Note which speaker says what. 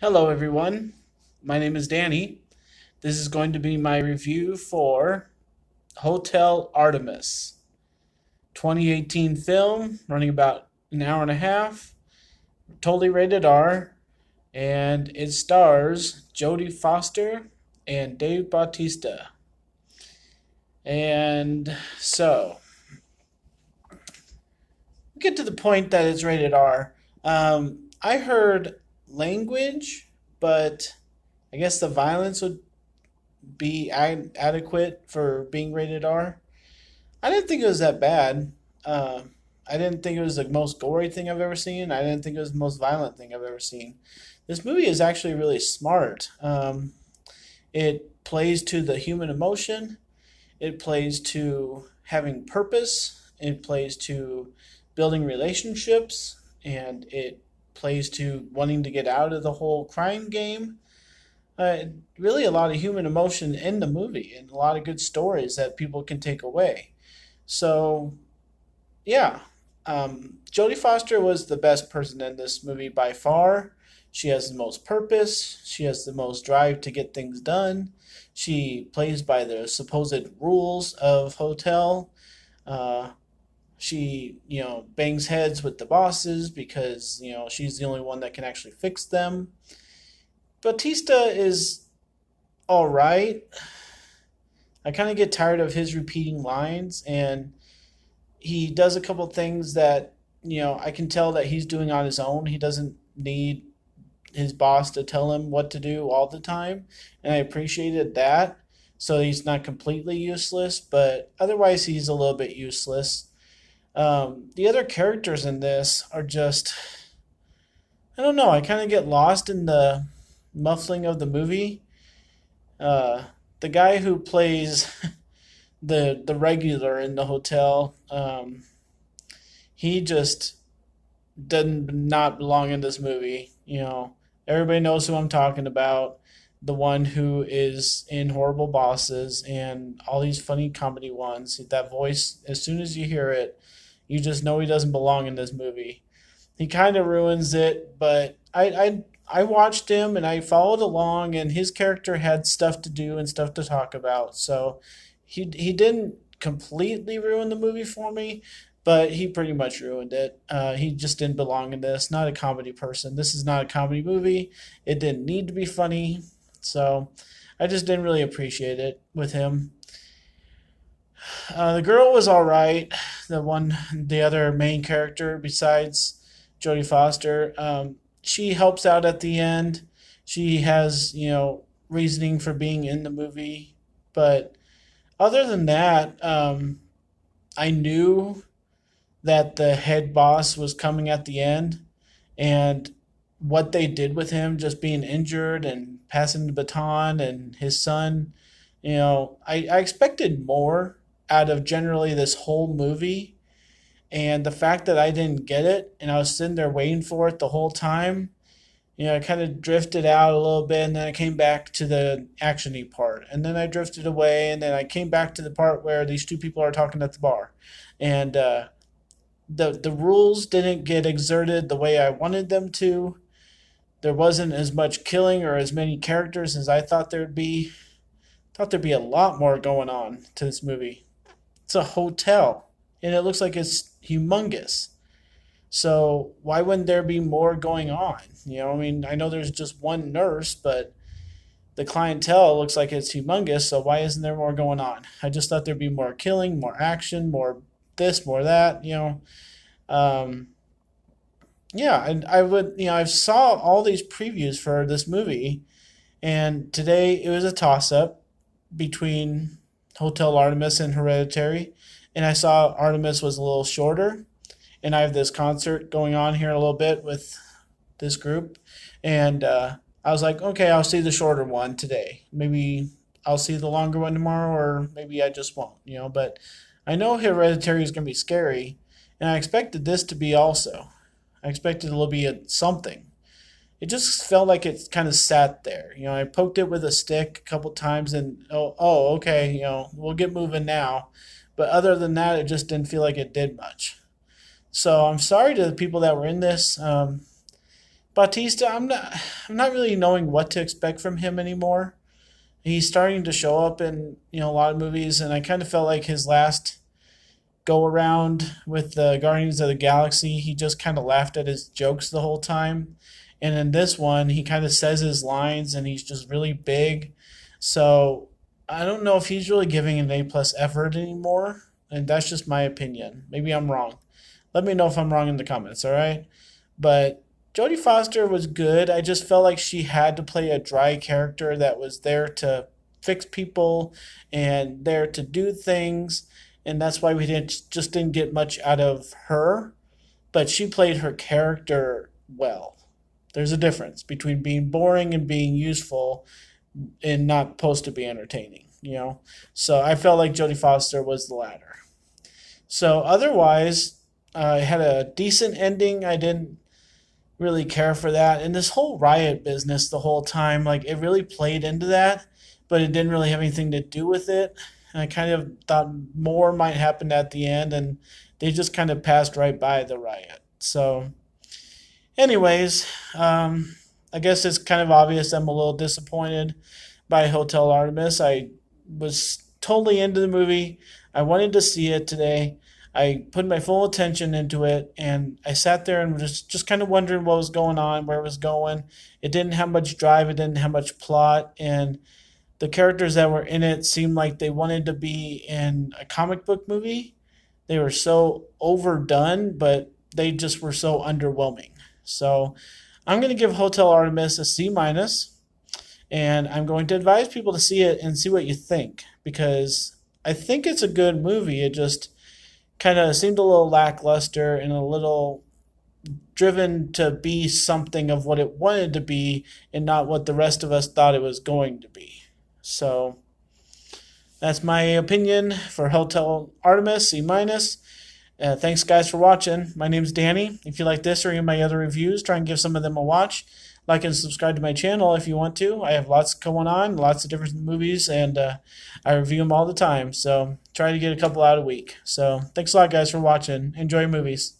Speaker 1: Hello, everyone. My name is Danny. This is going to be my review for Hotel Artemis, 2018 film, running about an hour and a half, totally rated R, and it stars Jodie Foster and Dave Bautista. And so, get to the point that it's rated R. I heard language, but I guess the violence would be adequate for being rated R. I didn't think it was that bad. Uh, I didn't think it was the most gory thing I've ever seen. I didn't think it was the most violent thing I've ever seen. This movie is actually really smart. It plays to the human emotion. It plays to having purpose. It plays to building relationships, and it plays to wanting to get out of the whole crime game. Really, a lot of human emotion in the movie, and a lot of good stories that people can take away. So, yeah, Jodie Foster was the best person in this movie by far. She has the most purpose. She has the most drive to get things done. She plays by the supposed rules of hotel. Uh, she bangs heads with the bosses because she's the only one that can actually fix them. Batista is all right. I kind of get tired of his repeating lines, and he does a couple things that I can tell that he's doing on his own. He doesn't need his boss to tell him what to do all the time, and I appreciated that. So he's not completely useless, but otherwise he's a little bit useless. The other characters in this are just, I don't know. I kind of get lost in the muffling of the movie. Uh, the guy who plays the regular in the hotel, he just doesn't not belong in this movie. Everybody knows who I'm talking about. The one who is in Horrible Bosses and all these funny comedy ones. That voice, as soon as you hear it, you just know he doesn't belong in this movie. He kind of ruins it, but I watched him and I followed along, and his character had stuff to do and stuff to talk about. So he didn't completely ruin the movie for me, but he pretty much ruined it. He just didn't belong in this. Not a comedy person. This is not a comedy movie. It didn't need to be funny, so I just didn't really appreciate it with him. The girl was all right. The other main character besides Jodie Foster, she helps out at the end. She has reasoning for being in the movie, but other than that, I knew that the head boss was coming at the end, and what they did with him just being injured and passing the baton and his son, I expected more out of generally this whole movie. And the fact that I didn't get it and I was sitting there waiting for it the whole time, I kind of drifted out a little bit, and then I came back to the actiony part. And then I drifted away, and then I came back to the part where these two people are talking at the bar. And the rules didn't get exerted the way I wanted them to. There wasn't as much killing or as many characters as I thought there'd be. Thought there'd be a lot more going on to this movie. It's a hotel, and it looks like it's humongous. So why wouldn't there be more going on? I know there's just one nurse, but the clientele looks like it's humongous. So why isn't there more going on? I just thought there'd be more killing, more action, more this, more that. Um, yeah, and I would, I saw all these previews for this movie, and today it was a toss up between Hotel Artemis and Hereditary, and I saw Artemis was a little shorter, and I have this concert going on here in a little bit with this group, and I was like, okay, I'll see the shorter one today. Maybe I'll see the longer one tomorrow, or maybe I just won't. But I know Hereditary is going to be scary, and I expected this to be also. I expected it to be something. It just felt like it kind of sat there. I poked it with a stick a couple times, and okay, we'll get moving now. But other than that, it just didn't feel like it did much. So I'm sorry to the people that were in this. Bautista, I'm not really knowing what to expect from him anymore. He's starting to show up in a lot of movies, and I kind of felt like his last go around with the Guardians of the Galaxy, he just kind of laughed at his jokes the whole time. And in this one, he kind of says his lines and he's just really big. So I don't know if he's really giving an A plus effort anymore. And that's just my opinion. Maybe I'm wrong. Let me know if I'm wrong in the comments, all right? But Jodie Foster was good. I just felt like she had to play a dry character that was there to fix people and there to do things, and that's why we didn't get much out of her. But she played her character well. There's a difference between being boring and being useful and not supposed to be entertaining. So I felt like Jodie Foster was the latter. So otherwise, I had a decent ending. I didn't really care for that. And this whole riot business the whole time, like it really played into that, but it didn't really have anything to do with it. And I kind of thought more might happen at the end, and they just kind of passed right by the riot. So, anyways, I guess it's kind of obvious I'm a little disappointed by Hotel Artemis. I was totally into the movie. I wanted to see it today. I put my full attention into it, and I sat there and was just kind of wondering what was going on, where it was going. It didn't have much drive. It didn't have much plot, and the characters that were in it seemed like they wanted to be in a comic book movie. They were so overdone, but they just were so underwhelming. So I'm going to give Hotel Artemis a C minus, and I'm going to advise people to see it and see what you think, because I think it's a good movie. It just kind of seemed a little lackluster and a little driven to be something of what it wanted to be and not what the rest of us thought it was going to be. So that's my opinion for Hotel Artemis, C minus. Thanks guys for watching. My name's Danny. If you like this or any of my other reviews, try and give some of them a watch. Like and subscribe to my channel if you want to. I have lots going on, lots of different movies, and I review them all the time. So try to get a couple out a week. So thanks a lot guys for watching. Enjoy your movies.